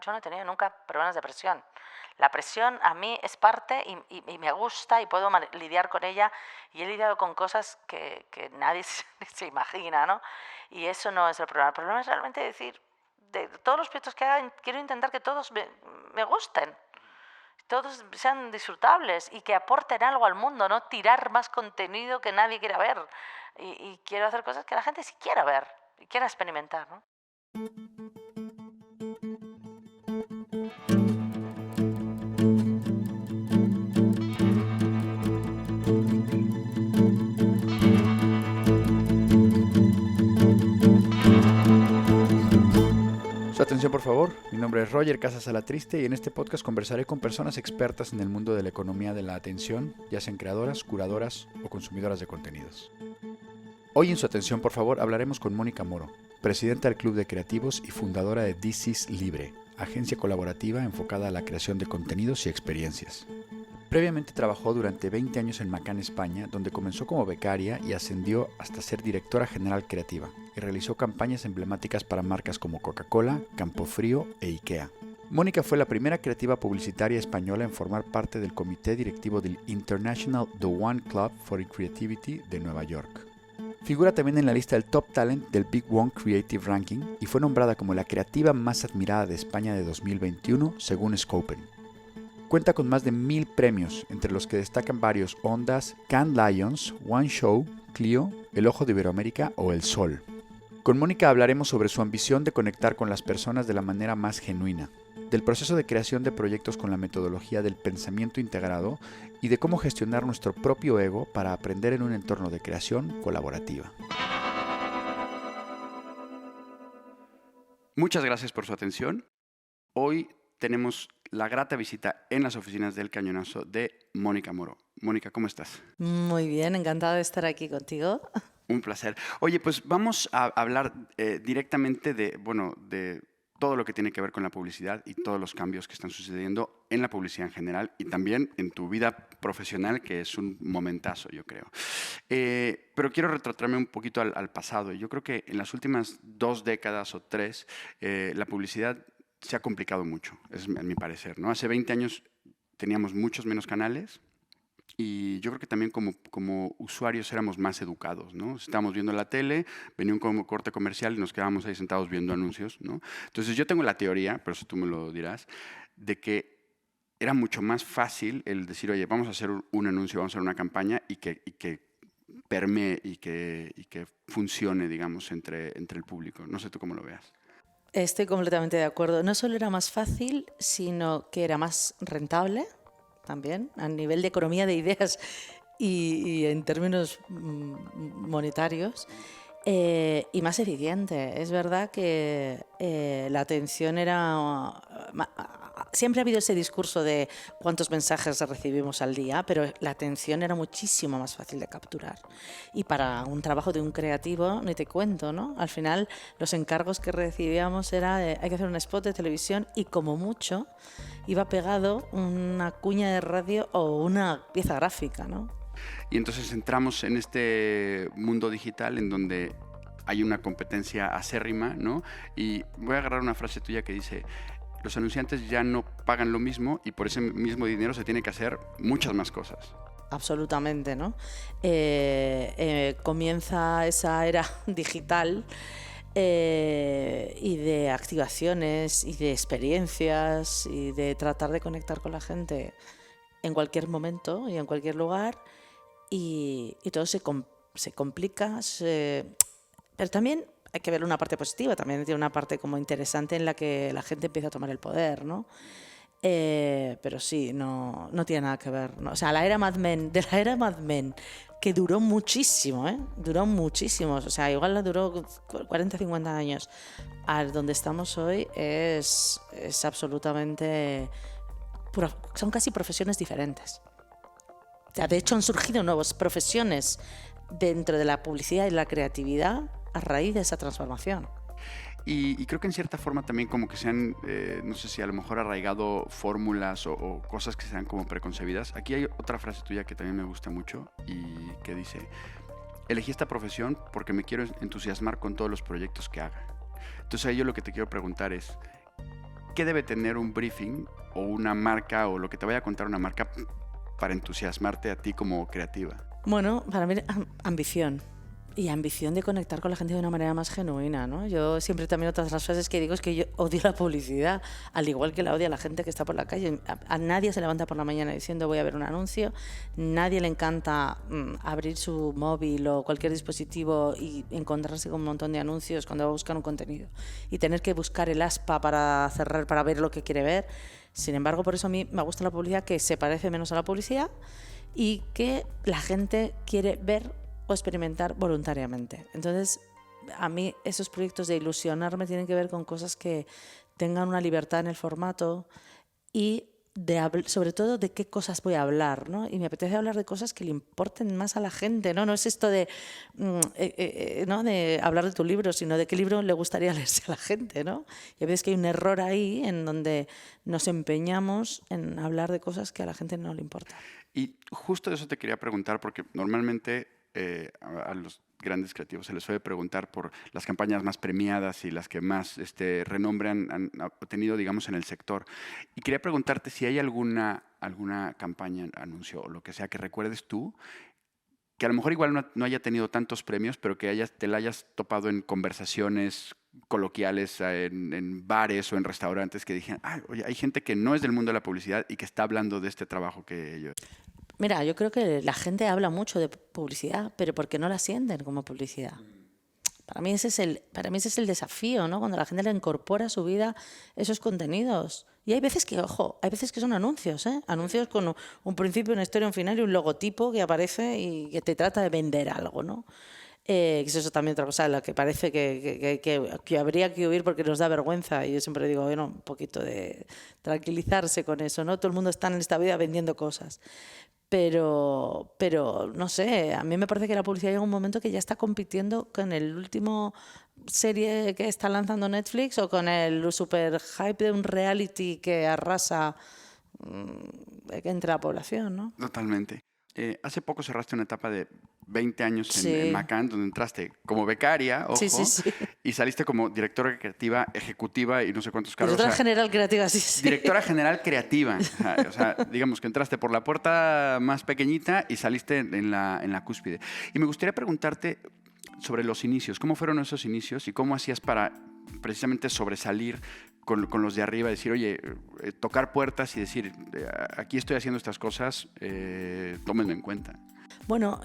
Yo no he tenido nunca problemas de presión. La presión a mí es parte y me gusta y puedo lidiar con ella, y he lidiado con cosas que nadie se imagina, ¿no? Y eso no es el problema. El problema es realmente decir, de todos los proyectos que haga, quiero intentar que todos me gusten, todos sean disfrutables y que aporten algo al mundo, no tirar más contenido que nadie quiera ver. Y quiero hacer cosas que la gente sí quiera ver y quiera experimentar, ¿no? Su atención, por favor. Mi nombre es Roger Casas Alatriste y en este podcast conversaré con personas expertas en el mundo de la economía de la atención, ya sean creadoras, curadoras o consumidoras de contenidos. Hoy en Su atención, por favor, hablaremos con Mónica Moro, presidenta del Club de Creativos y fundadora de This is Libre, agencia colaborativa enfocada a la creación de contenidos y experiencias. Previamente trabajó durante 20 años en Macán, España, donde comenzó como becaria y ascendió hasta ser directora general creativa, y realizó campañas emblemáticas para marcas como Coca-Cola, Campofrío e IKEA. Mónica fue la primera creativa publicitaria española en formar parte del comité directivo del International The One Club for Creativity de Nueva York. Figura también en la lista del Top Talent del Big One Creative Ranking y fue nombrada como la creativa más admirada de España de 2021 según Scopen. Cuenta con más de 1000 premios, entre los que destacan varios Ondas, Cannes Lions, One Show, Clio, El Ojo de Iberoamérica o El Sol. Con Mónica hablaremos sobre su ambición de conectar con las personas de la manera más genuina, del proceso de creación de proyectos con la metodología del pensamiento integrado y de cómo gestionar nuestro propio ego para aprender en un entorno de creación colaborativa. Muchas gracias por su atención. Hoy tenemos la grata visita en las oficinas del Cañonazo de Mónica Moro. Mónica, ¿cómo estás? Muy bien, encantada de estar aquí contigo. Un placer. Oye, pues vamos a hablar directamente de todo lo que tiene que ver con la publicidad y todos los cambios que están sucediendo en la publicidad en general y también en tu vida profesional, que es un momentazo, yo creo. Pero quiero retratarme un poquito al pasado. Yo creo que en las últimas 2 décadas o 3, la publicidad se ha complicado mucho, es a mi parecer, ¿no? Hace 20 años teníamos muchos menos canales y yo creo que también como usuarios éramos más educados, ¿no? Estábamos viendo la tele, venía un corte comercial y nos quedábamos ahí sentados viendo anuncios, ¿no? Entonces yo tengo la teoría, pero eso tú me lo dirás, de que era mucho más fácil el decir, oye, vamos a hacer un anuncio, vamos a hacer una campaña y que permee y que funcione, digamos, entre el público. No sé tú cómo lo veas. Estoy completamente de acuerdo. No solo era más fácil, sino que era más rentable también, a nivel de economía de ideas y en términos monetarios, y más eficiente. Es verdad que la atención era... Siempre ha habido ese discurso de cuántos mensajes recibimos al día, pero la atención era muchísimo más fácil de capturar. Y para un trabajo de un creativo, ni te cuento, ¿no? Al final, los encargos que recibíamos era de, hay que hacer un spot de televisión y como mucho iba pegado una cuña de radio o una pieza gráfica, ¿no? Y entonces entramos en este mundo digital en donde hay una competencia acérrima, ¿no? Y voy a agarrar una frase tuya que dice, los anunciantes ya no pagan lo mismo y por ese mismo dinero se tiene que hacer muchas más cosas. Absolutamente, ¿no? Comienza esa era digital y de activaciones y de experiencias y de tratar de conectar con la gente en cualquier momento y en cualquier lugar y todo se complica, pero también hay que ver una parte positiva, también tiene una parte como interesante en la que la gente empieza a tomar el poder, ¿no? Pero sí, no tiene nada que ver, ¿no? O sea, de la era Mad Men, que duró muchísimo, duró muchísimo, o sea, igual duró 40, 50 años, a donde estamos hoy es absolutamente... Son casi profesiones diferentes. O sea, de hecho han surgido nuevas profesiones dentro de la publicidad y la creatividad a raíz de esa transformación. Y creo que en cierta forma también como que se han, no sé si a lo mejor arraigado fórmulas o cosas que sean como preconcebidas. Aquí hay otra frase tuya que también me gusta mucho y que dice, elegí esta profesión porque me quiero entusiasmar con todos los proyectos que haga. Entonces ahí yo lo que te quiero preguntar es, qué debe tener un briefing o una marca o lo que te vaya a contar una marca para entusiasmarte a ti como creativa? Bueno, para mí ambición. Y ambición de conectar con la gente de una manera más genuina, ¿no? Yo siempre también otras de las frases que digo es que yo odio la publicidad, al igual que la odia la gente que está por la calle. A nadie se levanta por la mañana diciendo voy a ver un anuncio, nadie le encanta abrir su móvil o cualquier dispositivo y encontrarse con un montón de anuncios cuando va a buscar un contenido y tener que buscar el aspa para cerrar, para ver lo que quiere ver. Sin embargo, por eso a mí me gusta la publicidad que se parece menos a la publicidad y que la gente quiere ver o experimentar voluntariamente. Entonces, a mí esos proyectos de ilusionarme tienen que ver con cosas que tengan una libertad en el formato y sobre todo de qué cosas voy a hablar, ¿no? Y me apetece hablar de cosas que le importen más a la gente, ¿no? No es esto de, ¿no? de hablar de tu libro, sino de qué libro le gustaría leerse a la gente, ¿no? Y a veces que hay un error ahí en donde nos empeñamos en hablar de cosas que a la gente no le importan. Y justo de eso te quería preguntar, porque normalmente a los grandes creativos se les suele preguntar por las campañas más premiadas y las que más renombre han obtenido, digamos, en el sector. Y quería preguntarte si hay alguna campaña, anuncio o lo que sea que recuerdes tú, que a lo mejor igual no haya tenido tantos premios, pero que te la hayas topado en conversaciones coloquiales, en bares o en restaurantes, que dijeron, oye, hay gente que no es del mundo de la publicidad y que está hablando de este trabajo que yo... Mira, yo creo que la gente habla mucho de publicidad, pero porque no la sienten como publicidad. Para mí ese es el desafío, ¿no? Cuando la gente le incorpora a su vida esos contenidos. Y hay veces que, ojo, hay veces que son anuncios, ¿eh? Anuncios con un principio, una historia, un final y un logotipo que aparece y que te trata de vender algo, ¿no? Que es eso también otra cosa en la que parece que habría que huir porque nos da vergüenza. Y yo siempre digo, bueno, un poquito de tranquilizarse con eso, ¿no? Todo el mundo está en esta vida vendiendo cosas. Pero no sé, a mí me parece que la publicidad llega un momento que ya está compitiendo con el último serie que está lanzando Netflix o con el super hype de un reality que arrasa entre la población, ¿no? Totalmente. Hace poco cerraste una etapa de 20 años Sí. en McCann, donde entraste como becaria, ojo, Sí. y saliste como directora creativa, ejecutiva y no sé cuántos cargos. Directora general creativa, sí. Directora general creativa. O sea, digamos que entraste por la puerta más pequeñita y saliste en la cúspide. Y me gustaría preguntarte sobre los inicios. ¿Cómo fueron esos inicios y cómo hacías para precisamente sobresalir con los de arriba? Decir, oye, tocar puertas y decir, aquí estoy haciendo estas cosas, tómenme en cuenta. Bueno,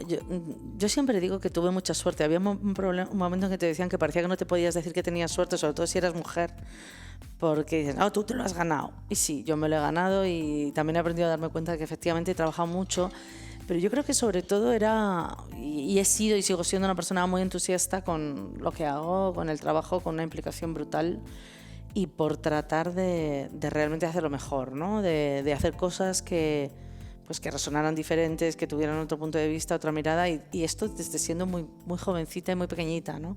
yo siempre digo que tuve mucha suerte. Había un momento en que te decían que parecía que no te podías decir que tenías suerte, sobre todo si eras mujer, porque dices, no, tú te lo has ganado. Y sí, yo me lo he ganado y también he aprendido a darme cuenta de que efectivamente he trabajado mucho, pero yo creo que sobre todo era, y he sido y sigo siendo una persona muy entusiasta con lo que hago, con el trabajo, con una implicación brutal y por tratar de realmente hacerlo mejor, ¿no? De hacer cosas que resonaran diferentes, que tuvieran otro punto de vista, otra mirada, y esto desde siendo muy, muy jovencita y muy pequeñita, ¿no?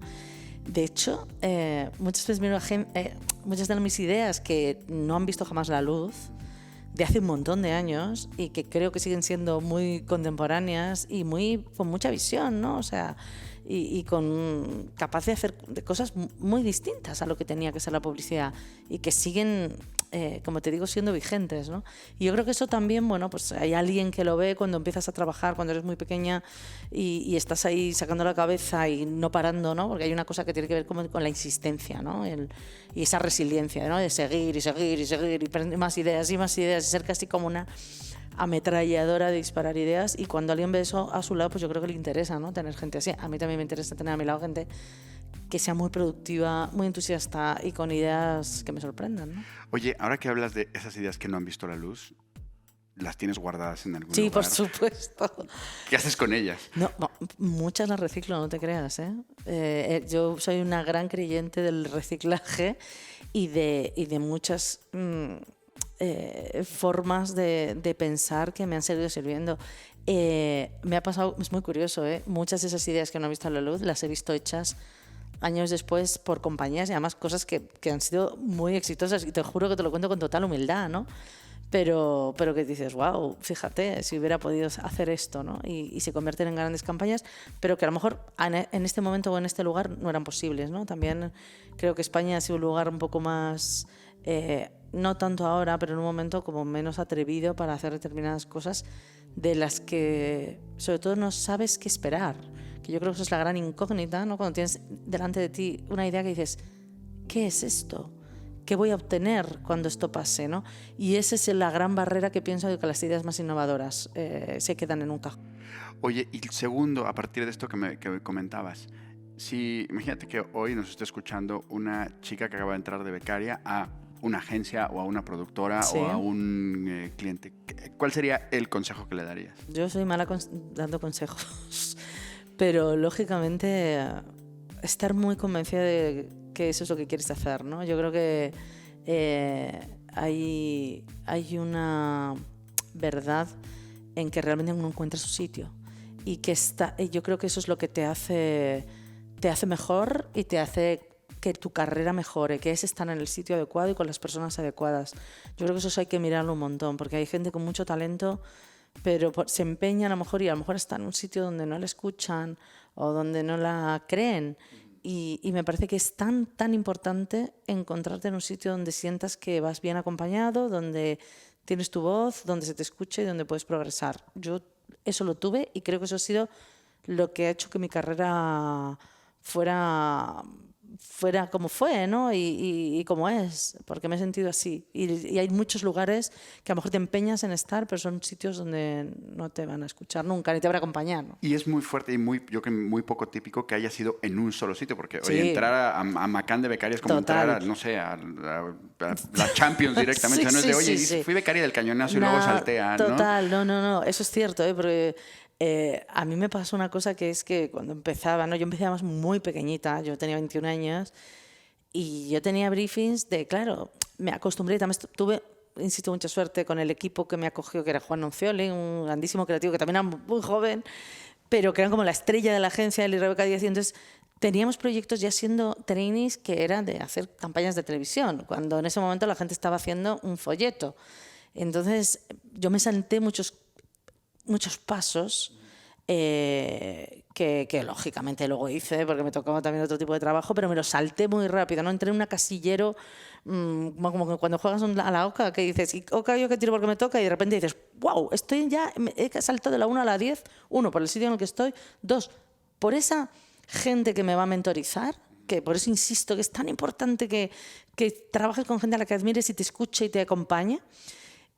De hecho, muchas de mis ideas que no han visto jamás la luz, de hace un montón de años, y que creo que siguen siendo muy contemporáneas y con mucha visión, ¿no? O sea, y capaz de hacer cosas muy distintas a lo que tenía que ser la publicidad y que siguen, como te digo, siendo vigentes, ¿no? Y yo creo que eso también, bueno, pues hay alguien que lo ve cuando empiezas a trabajar, cuando eres muy pequeña y estás ahí sacando la cabeza y no parando, ¿no? Porque hay una cosa que tiene que ver con la insistencia, ¿no? Y esa resiliencia, ¿no? De seguir y más ideas y ser casi como una ametralladora de disparar ideas, y cuando alguien ve eso a su lado, pues yo creo que le interesa, ¿no? Tener gente así. A mí también me interesa tener a mi lado gente que sea muy productiva, muy entusiasta y con ideas que me sorprendan, ¿no? Oye, ahora que hablas de esas ideas que no han visto la luz, ¿las tienes guardadas en algún lugar? Sí, por supuesto. ¿Qué haces con ellas? No, muchas las reciclo, no te creas, ¿eh? Yo soy una gran creyente del reciclaje y de muchas formas de pensar que me han seguido sirviendo. Me ha pasado, es muy curioso, muchas de esas ideas que no he visto a la luz las he visto hechas años después por compañías y además cosas que han sido muy exitosas, y te juro que te lo cuento con total humildad, ¿no? Pero que dices, wow, fíjate, si hubiera podido hacer esto, ¿no? Y se convierten en grandes campañas, pero que a lo mejor en este momento o en este lugar no eran posibles, ¿no? También creo que España ha sido un lugar un poco más no tanto ahora, pero en un momento como menos atrevido para hacer determinadas cosas de las que sobre todo no sabes qué esperar. Que yo creo que eso es la gran incógnita, ¿no? Cuando tienes delante de ti una idea que dices, ¿qué es esto? ¿Qué voy a obtener cuando esto pase, ¿no? Y esa es la gran barrera que pienso de que las ideas más innovadoras se quedan en un cajón. Oye, y segundo, a partir de esto que me comentabas, imagínate que hoy nos está escuchando una chica que acaba de entrar de becaria a una agencia o a una productora Sí. o a un cliente. ¿Cuál sería el consejo que le darías? Yo soy mala dando consejos, pero lógicamente estar muy convencida de que eso es lo que quieres hacer, ¿no? Yo creo que hay una verdad en que realmente uno encuentra su sitio y que yo creo que eso es lo que te hace mejor y te hace que tu carrera mejore, que es estar en el sitio adecuado y con las personas adecuadas. Yo creo que eso hay que mirarlo un montón, porque hay gente con mucho talento, pero se empeña a lo mejor y a lo mejor está en un sitio donde no la escuchan o donde no la creen. Y me parece que es tan importante encontrarte en un sitio donde sientas que vas bien acompañado, donde tienes tu voz, donde se te escuche y donde puedes progresar. Yo eso lo tuve y creo que eso ha sido lo que ha hecho que mi carrera fuera como fue, ¿no? Y como es, porque me he sentido así. Y hay muchos lugares que a lo mejor te empeñas en estar, pero son sitios donde no te van a escuchar nunca, ni te van a acompañar, ¿no? Y es muy fuerte y yo creo que muy poco típico que haya sido en un solo sitio, porque Sí. oye, entrar a Macán de becaria es como Total. entrar a, no sé, a la Champions directamente. Sí, O sea, no es de, sí, oye, sí. fui becaria del Cañonazo y luego salté a, ¿no? Total, no, eso es cierto, porque a mí me pasó una cosa que es que cuando empezaba, ¿no? Yo empecé además muy pequeñita, yo tenía 21 años y yo tenía briefings claro, me acostumbré, también tuve, insisto, mucha suerte con el equipo que me acogió, que era Juan Nuncioli, un grandísimo creativo que también era muy joven, pero que eran como la estrella de la agencia, él y Rebeca Díaz. Entonces teníamos proyectos ya siendo trainees que eran de hacer campañas de televisión, cuando en ese momento la gente estaba haciendo un folleto. Entonces yo me salté muchos pasos que lógicamente luego hice porque me tocaba también otro tipo de trabajo, pero me lo salté muy rápido, ¿no? Entré en un casillero como que cuando juegas a la oca, que dices, oca, yo que tiro porque me toca, y de repente dices, wow, he saltado de la 1 a la 10, 1, por el sitio en el que estoy, 2, por esa gente que me va a mentorizar, que por eso insisto que es tan importante que trabajes con gente a la que admires y te escuche y te acompañe.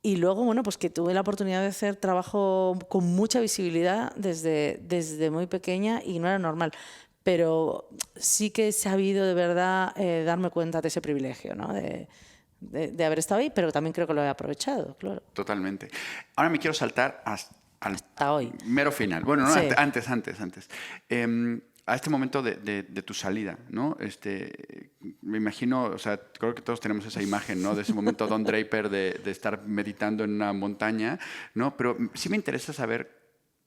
Y luego, bueno, pues que tuve la oportunidad de hacer trabajo con mucha visibilidad desde muy pequeña y no era normal. Pero sí que he sabido de verdad darme cuenta de ese privilegio, ¿no? De haber estado ahí, pero también creo que lo he aprovechado, claro. Totalmente. Ahora me quiero saltar hasta hoy. Mero final. Bueno, no, Sí. antes. A este momento de tu salida, ¿no? Me imagino, o sea, creo que todos tenemos esa imagen, ¿no? De ese momento Don Draper de estar meditando en una montaña, ¿no? Pero sí me interesa saber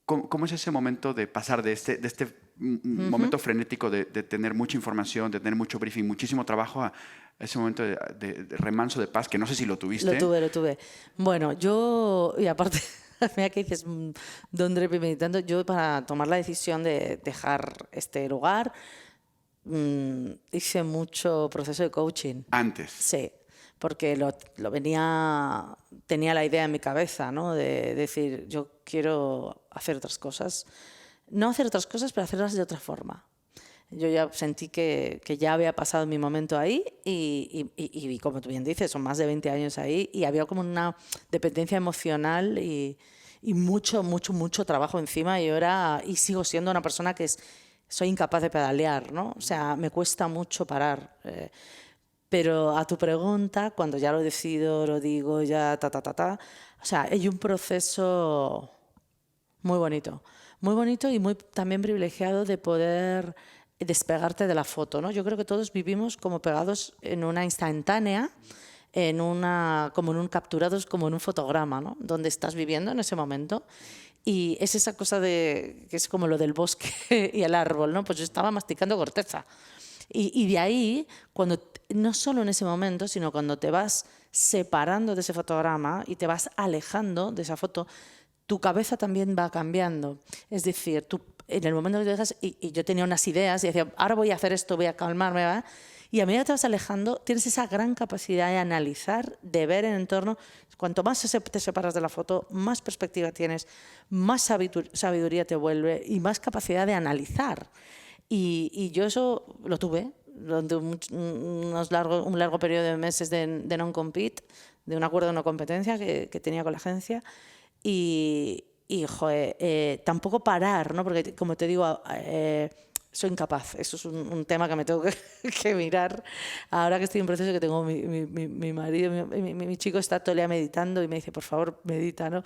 cómo es ese momento de pasar de este momento frenético de tener mucha información, de tener mucho briefing, muchísimo trabajo, a ese momento de remanso de paz, que no sé si lo tuviste. Lo tuve. Bueno, yo, y aparte... Mira que dices, Don Draper meditando. Yo, para tomar la decisión de dejar este lugar, hice mucho proceso de coaching. Antes. Sí, porque tenía la idea en mi cabeza, ¿no? De decir, yo quiero hacer otras cosas. No hacer otras cosas, pero hacerlas de otra forma. Yo ya sentí que ya había pasado mi momento ahí y como tú bien dices, son más de 20 años ahí y había como una dependencia emocional y mucho trabajo encima, y sigo siendo una persona que soy incapaz de pedalear, ¿no? O sea, me cuesta mucho parar. Pero a tu pregunta, cuando ya lo decido, lo digo, ya o sea, hay un proceso muy bonito y muy también privilegiado de poder despegarte de la foto, ¿no? Yo creo que todos vivimos como pegados en una instantánea, capturados como en un fotograma, ¿no? Donde estás viviendo en ese momento. Y es esa cosa que es como lo del bosque y el árbol, ¿no? Pues yo estaba masticando corteza. Y de ahí, no solo en ese momento, sino cuando te vas separando de ese fotograma y te vas alejando de esa foto, tu cabeza también va cambiando. Es decir, tú en el momento que te dejas, y yo tenía unas ideas y decía, ahora voy a hacer esto, voy a calmarme, ¿verdad? Y a medida que te vas alejando, tienes esa gran capacidad de analizar, de ver el entorno. Cuanto más te separas de la foto, más perspectiva tienes, más sabiduría te vuelve y más capacidad de analizar. Y yo eso lo tuve durante un largo periodo de meses de non-compete, de un acuerdo de no competencia que tenía con la agencia. Y joder, tampoco parar, ¿no? Porque, como te digo, soy incapaz. Eso es un tema que me tengo que mirar. Ahora que estoy en proceso, que tengo mi marido, mi chico está todo el día meditando y me dice, por favor, medita, ¿no?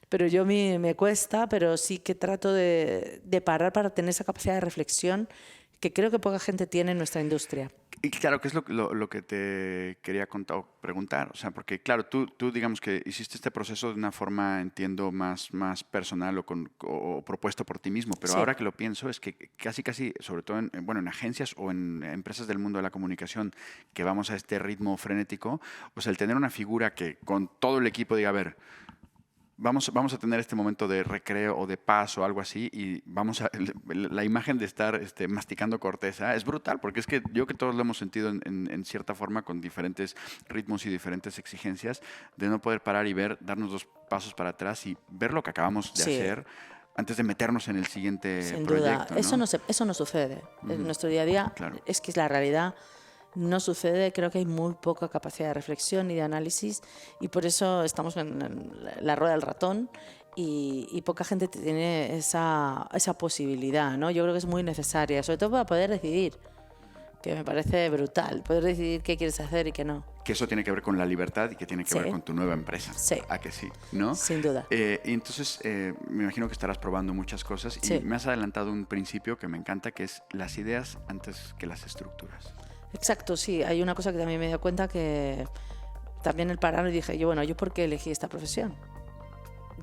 Pero yo me cuesta, pero sí que trato de parar para tener esa capacidad de reflexión que creo que poca gente tiene en nuestra industria. Y claro, ¿qué es lo que te quería preguntar? O sea, porque claro, tú digamos que hiciste este proceso de una forma, entiendo, más personal o propuesto por ti mismo, pero Sí. ahora que lo pienso es que casi, sobre todo en agencias o en empresas del mundo de la comunicación que vamos a este ritmo frenético, pues el tener una figura que con todo el equipo diga, a ver, vamos a tener este momento de recreo o de paz o algo así y la imagen de estar masticando corteza es brutal, porque es que yo que todos lo hemos sentido en cierta forma con diferentes ritmos y diferentes exigencias, de no poder parar y darnos 2 pasos para atrás y ver lo que acabamos de hacer antes de meternos en el siguiente Sin proyecto, duda, ¿no? eso no sucede. En nuestro día a día, Claro. es que es la realidad. No sucede, creo que hay muy poca capacidad de reflexión y de análisis y por eso estamos en la rueda del ratón y poca gente tiene esa posibilidad, ¿no? Yo creo que es muy necesaria, sobre todo para poder decidir, que me parece brutal, poder decidir qué quieres hacer y qué no. Que eso tiene que ver con la libertad y que tiene que ver con tu nueva empresa. Sí. ¿A que sí? ¿No? Sin duda. Y entonces me imagino que estarás probando muchas cosas y Sí. me has adelantado un principio que me encanta, que es las ideas antes que las estructuras. Exacto, sí. Hay una cosa que también me dio cuenta que también el parar y dije, ¿yo por qué elegí esta profesión?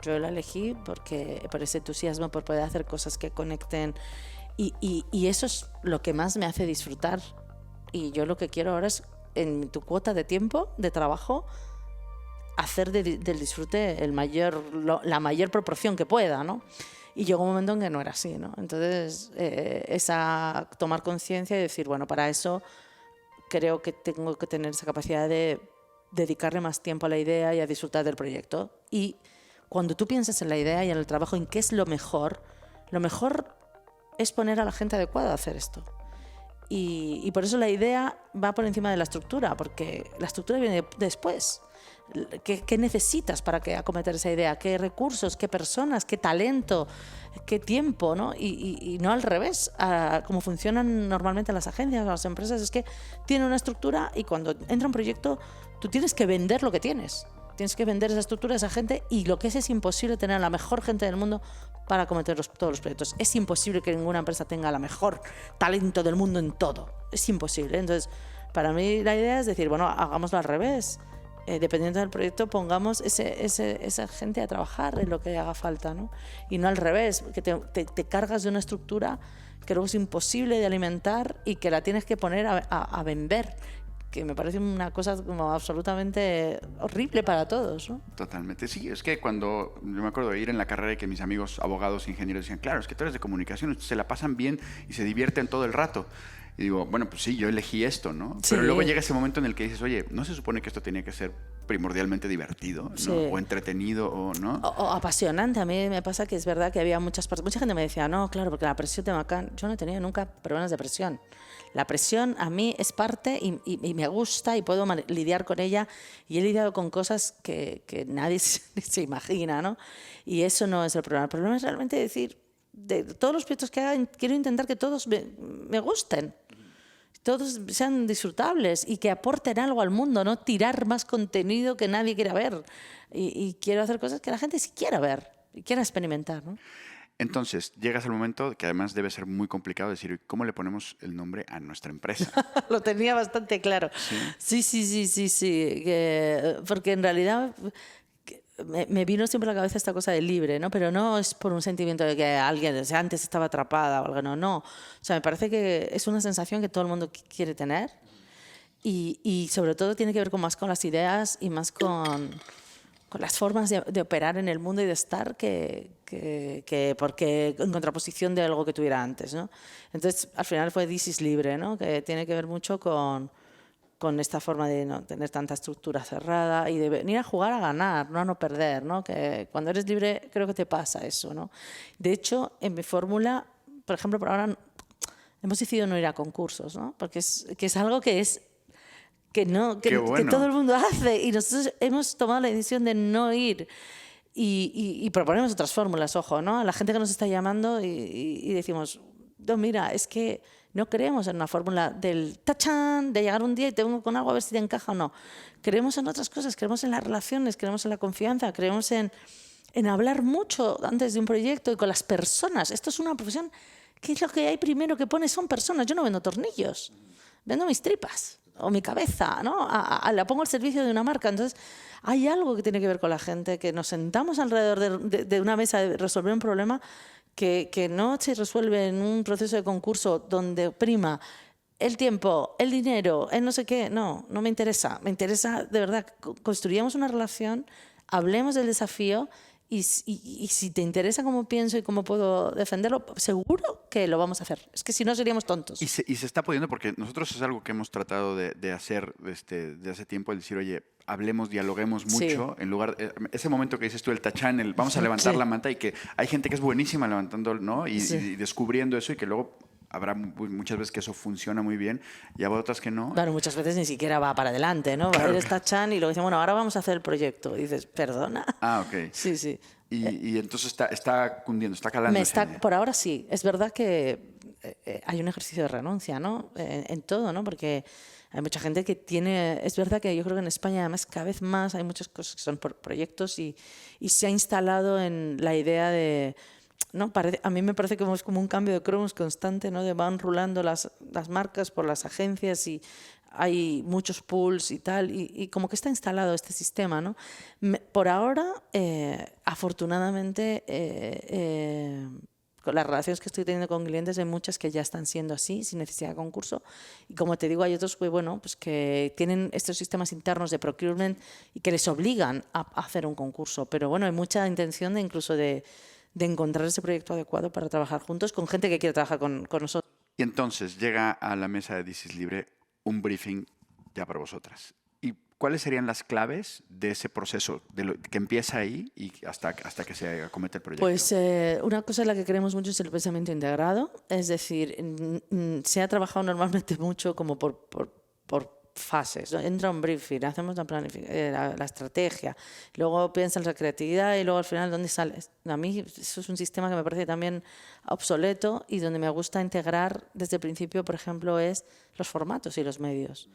Yo la elegí por ese entusiasmo, por poder hacer cosas que conecten y eso es lo que más me hace disfrutar. Y yo lo que quiero ahora es, en tu cuota de tiempo, de trabajo, hacer del disfrute la mayor proporción que pueda, ¿no? Y llegó un momento en que no era así, ¿no? Entonces, tomar conciencia y decir, bueno, para eso creo que tengo que tener esa capacidad de dedicarle más tiempo a la idea y a disfrutar del proyecto. Y cuando tú piensas en la idea y en el trabajo, en qué es lo mejor es poner a la gente adecuada a hacer esto. Y por eso la idea va por encima de la estructura, porque la estructura viene después. ¿Qué necesitas para acometer esa idea? ¿Qué recursos? ¿Qué personas? ¿Qué talento? ¿Qué tiempo? ¿No? Y no al revés. Como funcionan normalmente las agencias o las empresas, es que tienen una estructura y cuando entra un proyecto tú tienes que vender lo que tienes. Tienes que vender esa estructura a esa gente y lo que es imposible tener a la mejor gente del mundo para acometer todos los proyectos. Es imposible que ninguna empresa tenga la mejor talento del mundo en todo. Es imposible. Entonces, para mí la idea es decir, bueno, hagámoslo al revés. Dependiendo del proyecto, pongamos esa gente a trabajar en lo que haga falta, ¿no? Y no al revés, que te cargas de una estructura que luego es imposible de alimentar y que la tienes que poner a vender, que me parece una cosa como absolutamente horrible para todos, ¿no? Totalmente, sí, es que cuando yo me acuerdo de ir en la carrera y que mis amigos abogados, ingenieros decían, claro, es que tú eres de comunicación, se la pasan bien y se divierten todo el rato. Y digo, bueno, pues sí, yo elegí esto, ¿no? Sí. Pero luego llega ese momento en el que dices, oye, ¿no se supone que esto tenía que ser primordialmente divertido, ¿no? Sí. O entretenido, o ¿no? O apasionante. A mí me pasa que es verdad que había mucha gente me decía, no, claro, porque la presión te mata. Yo no he tenido nunca problemas de presión. La presión a mí es parte y me gusta y puedo lidiar con ella y he lidiado con cosas que nadie se imagina, ¿no? Y eso no es el problema. El problema es realmente decir, de todos los proyectos que haga, quiero intentar que todos me gusten. Todos sean disfrutables y que aporten algo al mundo, no tirar más contenido que nadie quiera ver. Y quiero hacer cosas que la gente sí quiera ver y quiera experimentar, ¿no? Entonces, llegas al momento que además debe ser muy complicado decir, ¿cómo le ponemos el nombre a nuestra empresa? Lo tenía bastante claro. Sí. Porque en realidad me vino siempre a la cabeza esta cosa de libre, ¿no? Pero no es por un sentimiento de que alguien, o sea, antes estaba atrapada o algo, no. O sea, me parece que es una sensación que todo el mundo quiere tener y sobre todo tiene que ver más con las ideas y más con las formas de operar en el mundo y de estar porque en contraposición de algo que tuviera antes, ¿no? Entonces, al final fue This is Libre, ¿no? Que tiene que ver mucho con con esta forma de no tener tanta estructura cerrada y de venir a jugar a ganar, no a no perder, ¿no? Que cuando eres libre creo que te pasa eso, ¿no? De hecho, en mi fórmula, por ejemplo, por ahora hemos decidido no ir a concursos, ¿no? Porque es algo que todo el mundo hace y nosotros hemos tomado la decisión de no ir y proponemos otras fórmulas, ojo, ¿no? A la gente que nos está llamando y decimos, no, mira, es que no creemos en una fórmula del tachán, de llegar un día y te vengo con algo a ver si te encaja o no. Creemos en otras cosas, creemos en las relaciones, creemos en la confianza, creemos en hablar mucho antes de un proyecto y con las personas. Esto es una profesión que es lo que hay primero que pone, son personas. Yo no vendo tornillos, vendo mis tripas o mi cabeza, ¿no? La pongo al servicio de una marca. Entonces, hay algo que tiene que ver con la gente, que nos sentamos alrededor de una mesa de resolver un problema que no se resuelve en un proceso de concurso donde prima el tiempo, el dinero, el no sé qué. No me interesa. Me interesa, de verdad, construyamos una relación, hablemos del desafío y si te interesa cómo pienso y cómo puedo defenderlo, seguro que lo vamos a hacer. Es que si no seríamos tontos. Y se está pudiendo, porque nosotros es algo que hemos tratado de hacer de hace tiempo, el decir, oye, hablemos, dialoguemos mucho, en lugar ese momento que dices tú, el tachán, vamos a levantar la manta, y que hay gente que es buenísima levantando, ¿no? Y descubriendo eso, y que luego habrá muchas veces que eso funciona muy bien y habrá otras que no. Claro, muchas veces ni siquiera va para adelante, ¿no? Claro, Eres tachán y luego dicen, bueno, ahora vamos a hacer el proyecto. Y dices, ¿perdona? Ah, ok. Sí. Y entonces está cundiendo, está calando. Por ahora sí. Es verdad que hay un ejercicio de renuncia, ¿no? En todo, ¿no? Porque hay mucha gente que tiene... Es verdad que yo creo que en España, además, cada vez más hay muchas cosas que son por proyectos y se ha instalado en la idea de... ¿no? A mí me parece que es como un cambio de cromos constante, ¿no? De van rulando las marcas por las agencias y hay muchos pools y tal, y como que está instalado este sistema, ¿no? Por ahora, afortunadamente, con las relaciones que estoy teniendo con clientes, hay muchas que ya están siendo así, sin necesidad de concurso. Y como te digo, hay otros pues que tienen estos sistemas internos de procurement y que les obligan a hacer un concurso. Pero bueno, hay mucha intención incluso de encontrar ese proyecto adecuado para trabajar juntos con gente que quiere trabajar con nosotros. Y entonces llega a la mesa de This is Libre un briefing ya para vosotras. ¿Y cuáles serían las claves de ese proceso, que empieza ahí y hasta que se acomete el proyecto? Pues una cosa en la que creemos mucho es el pensamiento integrado. Es decir, se ha trabajado normalmente mucho como por fases, ¿no? Entra un briefing, hacemos la estrategia, luego piensas la creatividad y luego al final ¿dónde sales? A mí eso es un sistema que me parece también obsoleto y donde me gusta integrar desde el principio, por ejemplo, es los formatos y los medios.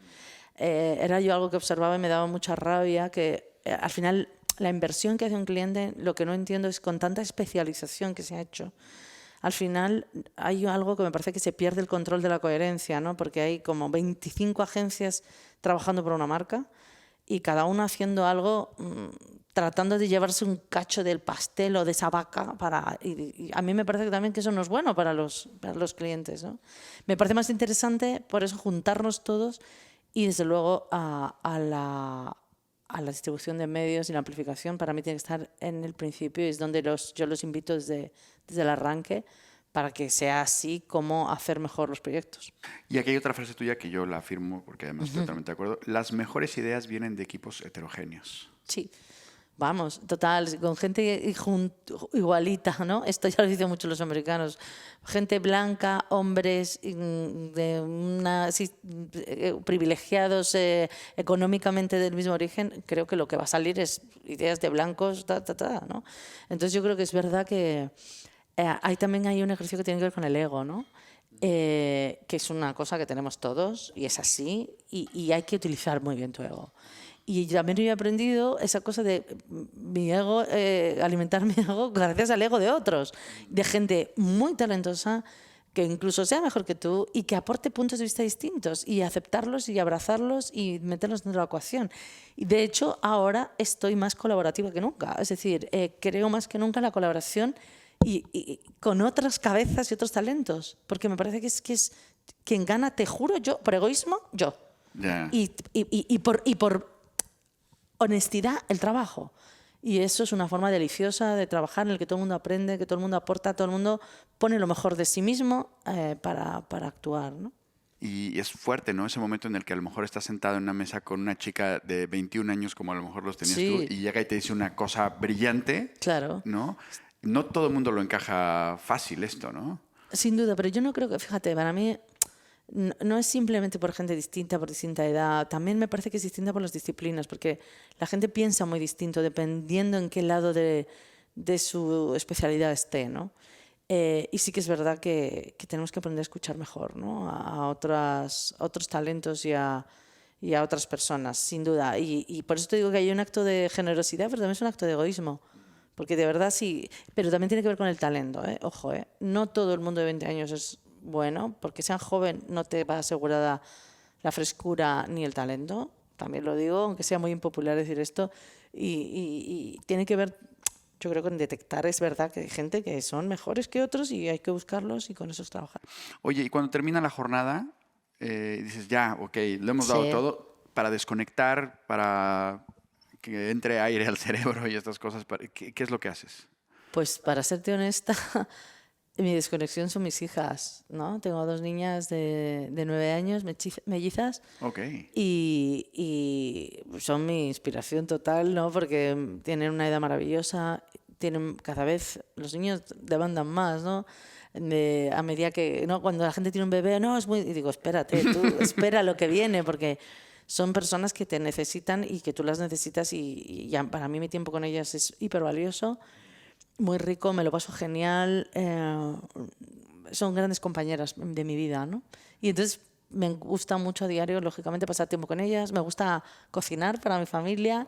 Era yo algo que observaba y me daba mucha rabia que al final la inversión que hace un cliente, lo que no entiendo es con tanta especialización que se ha hecho, al final hay algo que me parece que se pierde el control de la coherencia, ¿no? Porque hay como 25 agencias trabajando por una marca y cada una haciendo algo, tratando de llevarse un cacho del pastel o de esa vaca. Y a mí me parece que también que eso no es bueno para los clientes, ¿no? Me parece más interesante, por eso, juntarnos todos y, desde luego, a la distribución de medios y la amplificación para mí tiene que estar en el principio y es donde yo los invito desde el arranque para que sea así como hacer mejor los proyectos. Y aquí hay otra frase tuya que yo la afirmo porque además estoy totalmente de acuerdo. Las mejores ideas vienen de equipos heterogéneos. Sí. Vamos, total, con gente igualita, ¿no? Esto ya lo dicen mucho los americanos. Gente blanca, hombres privilegiados económicamente del mismo origen. Creo que lo que va a salir es ideas de blancos, ¿no? Entonces yo creo que es verdad que también hay un ejercicio que tiene que ver con el ego, ¿no? Que es una cosa que tenemos todos y es así y hay que utilizar muy bien tu ego. Y también yo he aprendido esa cosa de mi ego, alimentar mi ego gracias al ego de otros, de gente muy talentosa que incluso sea mejor que tú y que aporte puntos de vista distintos y aceptarlos y abrazarlos y meterlos dentro de la ecuación. Y de hecho ahora estoy más colaborativa que nunca, es decir, creo más que nunca en la colaboración y con otras cabezas y otros talentos, porque me parece que es quien gana, te juro, yo, por egoísmo, yo. Yeah. Y por honestidad, el trabajo. Y eso es una forma deliciosa de trabajar en el que todo el mundo aprende, que todo el mundo aporta, todo el mundo pone lo mejor de sí mismo para actuar, ¿no? Y es fuerte, ¿no? Ese momento en el que a lo mejor estás sentado en una mesa con una chica de 21 años, como a lo mejor los tenías Sí. tú, y llega y te dice una cosa brillante, Claro. ¿no? No todo el mundo lo encaja fácil esto, ¿no? Sin duda, pero yo no creo que, fíjate, para mí no es simplemente por gente distinta, por distinta edad, también me parece que es distinta por las disciplinas, porque la gente piensa muy distinto dependiendo en qué lado de su especialidad esté, ¿no? Y sí que es verdad que tenemos que aprender a escuchar mejor, ¿no? A otros talentos y a otras personas, sin duda. Y por eso te digo que hay un acto de generosidad, pero también es un acto de egoísmo. Porque de verdad sí, pero también tiene que ver con el talento, ¿eh? Ojo, ¿eh? No todo el mundo de 20 años es bueno, porque sean joven no te va asegurada la frescura ni el talento, también lo digo, aunque sea muy impopular decir esto, y tiene que ver, yo creo, con detectar, es verdad que hay gente que son mejores que otros y hay que buscarlos y con eso es trabajar. Oye, y cuando termina la jornada, dices, ya, ok, lo hemos dado Sí. todo para desconectar, para que entre aire al cerebro y estas cosas. ¿Qué es lo que haces? Pues para serte honesta, mi desconexión son mis hijas, ¿no? Tengo 2 niñas de 9 años, mellizas, Ok. y son mi inspiración total, ¿no? Porque tienen una edad maravillosa, tienen cada vez, los niños demandan más, ¿no? A medida que, ¿no? Cuando la gente tiene un bebé, no, es muy... Y digo, espérate, tú espera lo que viene, porque son personas que te necesitan y que tú las necesitas y ya para mí mi tiempo con ellas es hiper valioso, muy rico, me lo paso genial, son grandes compañeras de mi vida, ¿no? Y entonces me gusta mucho a diario, lógicamente, pasar tiempo con ellas, me gusta cocinar para mi familia,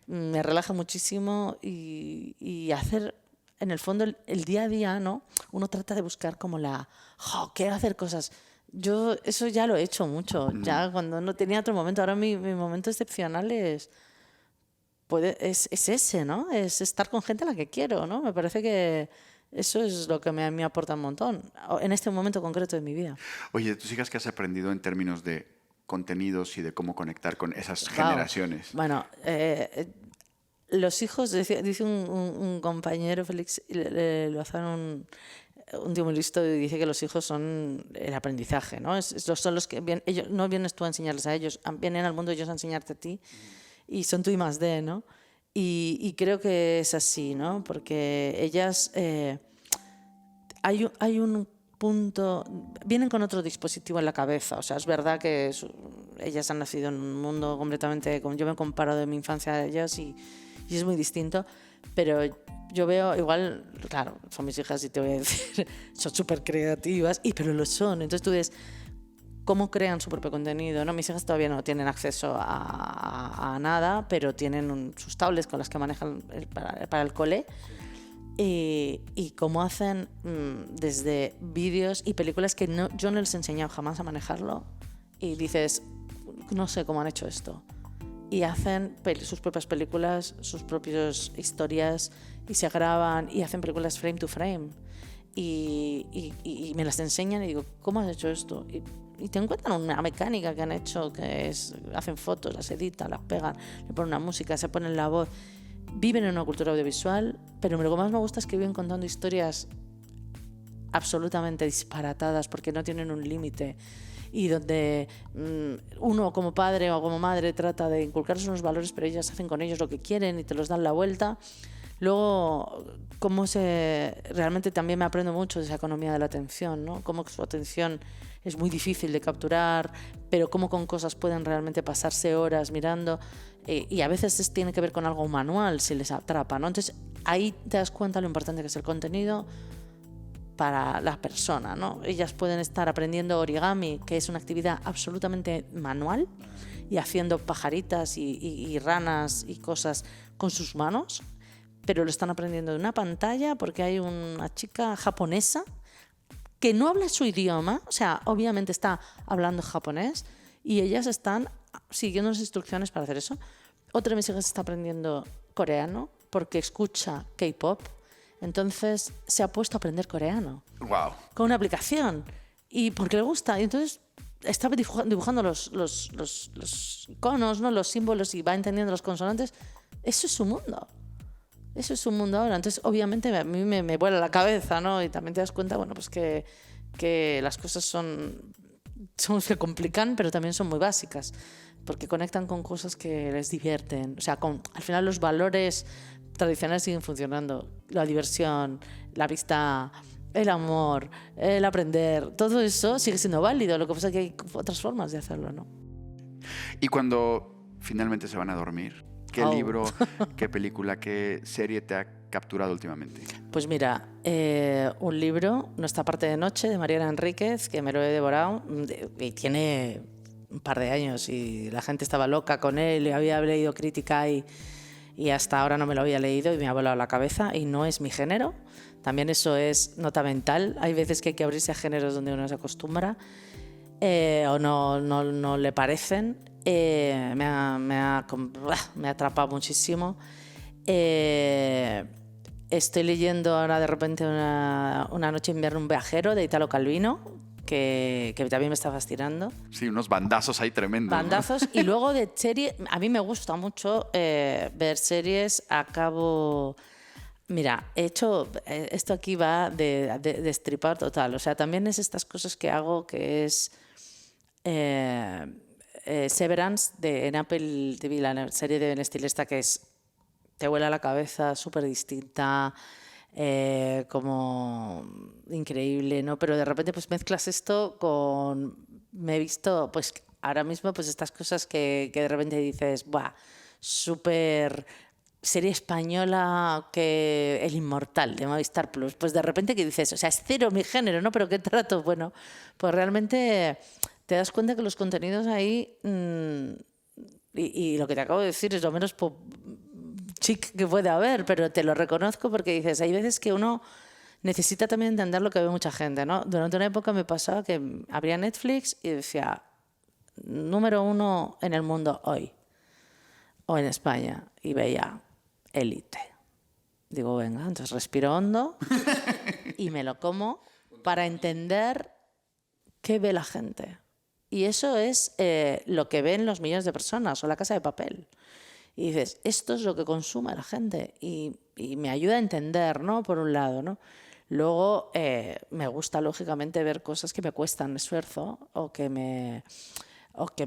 me relaja muchísimo y hacer, en el fondo, el día a día, ¿no? Uno trata de buscar como quiero hacer cosas. Yo eso ya lo he hecho mucho, ya cuando no tenía otro momento. Ahora mi momento excepcional es ese, ¿no? Es estar con gente a la que quiero, ¿no? Me parece que eso es lo que me aporta un montón, en este momento concreto de mi vida. Oye, tus hijas, ¿qué has aprendido en términos de contenidos y de cómo conectar con esas Wow. generaciones? Bueno, los hijos, dice un compañero, Félix Lozano, un tío muy listo, y dice que los hijos son el aprendizaje, ¿no? Son los que ellos, no vienes tú a enseñarles a ellos, vienen al mundo ellos a enseñarte a ti, y son tú y más de, ¿no? Y creo que es así, ¿no? Porque ellas, hay un punto, vienen con otro dispositivo en la cabeza, o sea, es verdad que ellas han nacido en un mundo completamente, yo me comparo de mi infancia a ellas y es muy distinto, pero yo veo, igual, claro, son mis hijas y te voy a decir, son súper creativas, pero lo son. Entonces tú ves cómo crean su propio contenido, ¿no? Mis hijas todavía no tienen acceso a nada, pero tienen sus tablets con las que manejan para el cole. Y cómo hacen desde vídeos y películas que yo no les he enseñado jamás a manejarlo. Y dices, no sé cómo han hecho esto. Y hacen sus propias películas, sus propias historias, y se graban y hacen películas frame to frame. Y me las enseñan y digo, ¿cómo has hecho esto? Y te encuentran una mecánica que han hecho, que es, hacen fotos, las editan, las pegan, le ponen una música, se ponen la voz. Viven en una cultura audiovisual, pero lo que más me gusta es que viven contando historias absolutamente disparatadas porque no tienen un límite, y donde uno como padre o como madre trata de inculcarles unos valores, pero ellas hacen con ellos lo que quieren y te los dan la vuelta. Luego, realmente también me aprendo mucho de esa economía de la atención, ¿no? Cómo su atención es muy difícil de capturar, pero cómo con cosas pueden realmente pasarse horas mirando, y a veces tiene que ver con algo manual si les atrapa, ¿no? Entonces ahí te das cuenta lo importante que es el contenido para la persona, ¿no? Ellas pueden estar aprendiendo origami, que es una actividad absolutamente manual, y haciendo pajaritas y ranas y cosas con sus manos, pero lo están aprendiendo de una pantalla porque hay una chica japonesa que no habla su idioma, o sea, obviamente está hablando japonés, y ellas están siguiendo las instrucciones para hacer eso. Otra de mis hijas está aprendiendo coreano porque escucha K-pop, entonces se ha puesto a aprender coreano. Wow. Con una aplicación, y porque le gusta, y entonces está dibujando los iconos, ¿no? Los símbolos, y va entendiendo los consonantes. Eso es su mundo. Eso es su mundo ahora. Entonces, obviamente, a mí me vuela la cabeza, ¿no? Y también te das cuenta, bueno, pues que las cosas son se complican, pero también son muy básicas, porque conectan con cosas que les divierten. O sea, al final los valores tradicionales siguen funcionando. La diversión, la vista, el amor, el aprender, todo eso sigue siendo válido. Lo que pasa es que hay otras formas de hacerlo, ¿no? Y cuando finalmente se van a dormir, ¿qué Oh. libro, qué película, qué serie te ha capturado últimamente? Pues mira, un libro, Nuestra parte de noche, de Mariana Enríquez, que me lo he devorado, y tiene un par de años y la gente estaba loca con él, y había leído crítica y hasta ahora no me lo había leído y me ha volado la cabeza y no es mi género. También eso es nota mental. Hay veces que hay que abrirse a géneros donde uno se acostumbra o no le parecen. Me ha atrapado muchísimo. Estoy leyendo ahora de repente una noche de invierno, un viajero de Italo Calvino, que también me está fascinando. Sí, unos bandazos ahí tremendos. Bandazos. ¿No? Y luego de serie, a mí me gusta mucho ver series. Mira, he hecho, esto aquí va de destripar total. O sea, también es estas cosas que hago, que es Severance en Apple TV, la serie de Ben Stiller esta que te vuela la cabeza, súper distinta, como increíble, ¿no? Pero de repente pues mezclas esto con... Me he visto, pues ahora mismo, pues estas cosas que de repente dices, ¡buah! Súper serie española, que El Inmortal, de Movistar Plus. Pues de repente que dices, o sea, es cero mi género, ¿no? Pero qué trato, bueno, pues realmente te das cuenta que los contenidos ahí... y lo que te acabo de decir es lo menos chic que puede haber, pero te lo reconozco porque dices, hay veces que uno necesita también entender lo que ve mucha gente, ¿no? Durante una época me pasaba que abría Netflix y decía, número 1 en el mundo hoy, o en España, y veía Élite. Digo, venga, entonces respiro hondo y me lo como para entender qué ve la gente. Y eso es lo que ven los millones de personas, o La Casa de Papel. Y dices, esto es lo que consume la gente y me ayuda a entender, ¿no? Por un lado, ¿no? Luego me gusta, lógicamente, ver cosas que me cuestan esfuerzo o que me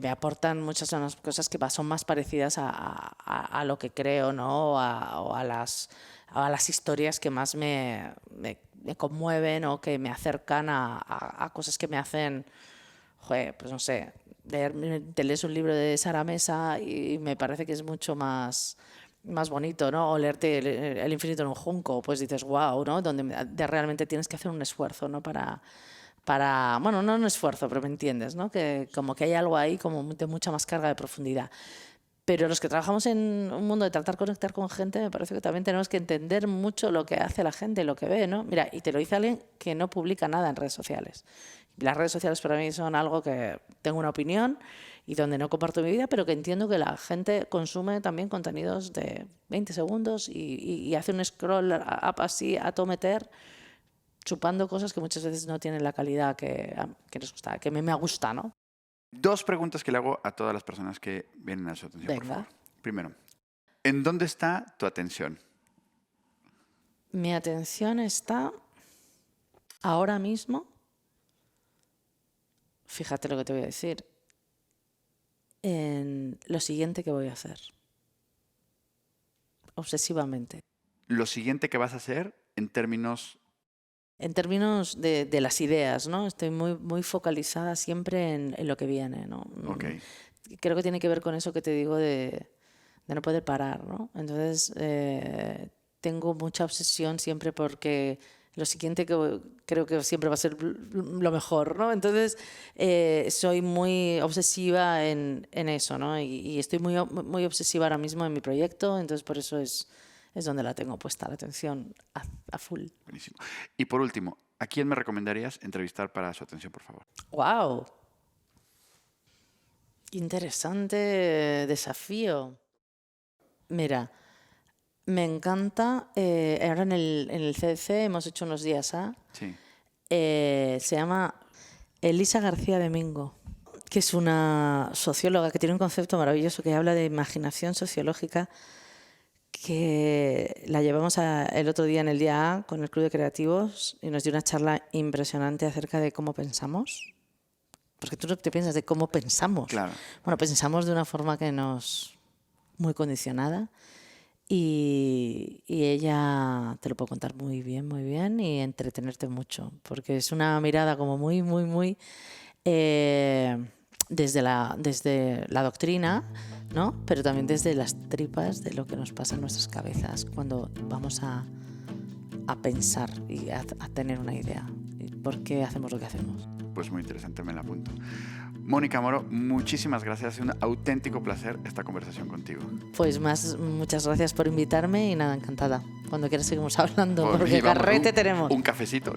aportan muchas de las cosas que son más parecidas a lo que creo, ¿no? O a las historias que más me conmueven o que me acercan a cosas que me hacen, joder, pues no sé... Te lees un libro de Sara Mesa y me parece que es mucho más bonito, ¿no? O leerte El infinito en un junco, pues dices, wow, ¿no? Donde realmente tienes que hacer un esfuerzo, ¿no? Para, bueno, no un esfuerzo, pero me entiendes, ¿no? Que como que hay algo ahí como de mucha más carga de profundidad. Pero los que trabajamos en un mundo de tratar de conectar con gente, me parece que también tenemos que entender mucho lo que hace la gente, lo que ve, ¿no? Mira, y te lo dice alguien que no publica nada en redes sociales. Las redes sociales para mí son algo que tengo una opinión y donde no comparto mi vida, pero que entiendo que la gente consume también contenidos de 20 segundos y hace un scroll up así a todo meter, chupando cosas que muchas veces no tienen la calidad que les gusta, que a mí me gusta, ¿no? 2 preguntas que le hago a todas las personas que vienen a su atención, Venga. por favor. Primero, ¿en dónde está tu atención? Mi atención está ahora mismo, fíjate lo que te voy a decir, en lo siguiente que voy a hacer. Obsesivamente. Lo siguiente que vas a hacer en términos... En términos de las ideas, ¿no? Estoy muy focalizada siempre en lo que viene, ¿no? Okay. Creo que tiene que ver con eso que te digo de no poder parar, ¿no? Entonces, tengo mucha obsesión siempre porque lo siguiente que creo que siempre va a ser lo mejor, ¿no? Entonces, soy muy obsesiva en eso, ¿no? Y estoy muy obsesiva ahora mismo en mi proyecto, entonces por eso es donde la tengo puesta la atención a full. Buenísimo. Y por último, ¿a quién me recomendarías entrevistar para su atención, por favor? ¡Wow! Interesante desafío. Mira, me encanta, ahora en el CDC hemos hecho unos días, Sí. se llama Elisa García Domingo, que es una socióloga que tiene un concepto maravilloso que habla de imaginación sociológica, que la llevamos el otro día en el día A con el Club de Creativos y nos dio una charla impresionante acerca de cómo pensamos, porque tú no te piensas de cómo pensamos. Claro. Bueno, pensamos de una forma que muy condicionada y ella te lo puede contar muy bien y entretenerte mucho, porque es una mirada como muy desde la doctrina, ¿no? Pero también desde las tripas de lo que nos pasa en nuestras cabezas cuando vamos a pensar y a tener una idea. ¿Por qué hacemos lo que hacemos? Pues muy interesante, me la apunto. Mónica Moro, muchísimas gracias. Es un auténtico placer esta conversación contigo. Pues muchas gracias por invitarme y nada, encantada. Cuando quieras seguimos hablando, porque vamos, carrete tenemos. Un cafecito.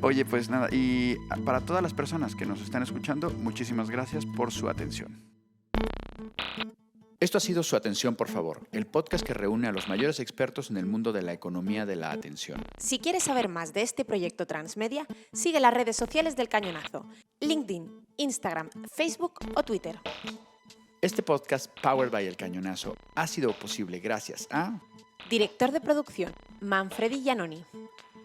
Oye, pues nada, y para todas las personas que nos están escuchando, muchísimas gracias por su atención. Esto ha sido Su Atención, por favor, el podcast que reúne a los mayores expertos en el mundo de la economía de la atención. Si quieres saber más de este proyecto transmedia, sigue las redes sociales del Cañonazo: LinkedIn, Instagram, Facebook o Twitter. Este podcast, Powered by El Cañonazo, ha sido posible gracias a... Director de producción, Manfredi Giannoni.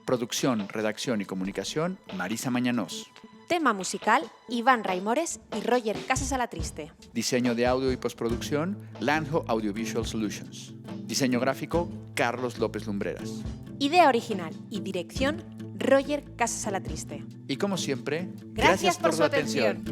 Producción, redacción y comunicación, Marisa Mañanos. Tema musical, Iván Raimores y Roger Casasalatriste. Diseño de audio y postproducción, Lanjo Audiovisual Solutions. Diseño gráfico, Carlos López Lumbreras. Idea original y dirección, Roger Casasalatriste. Y como siempre, Gracias por su atención.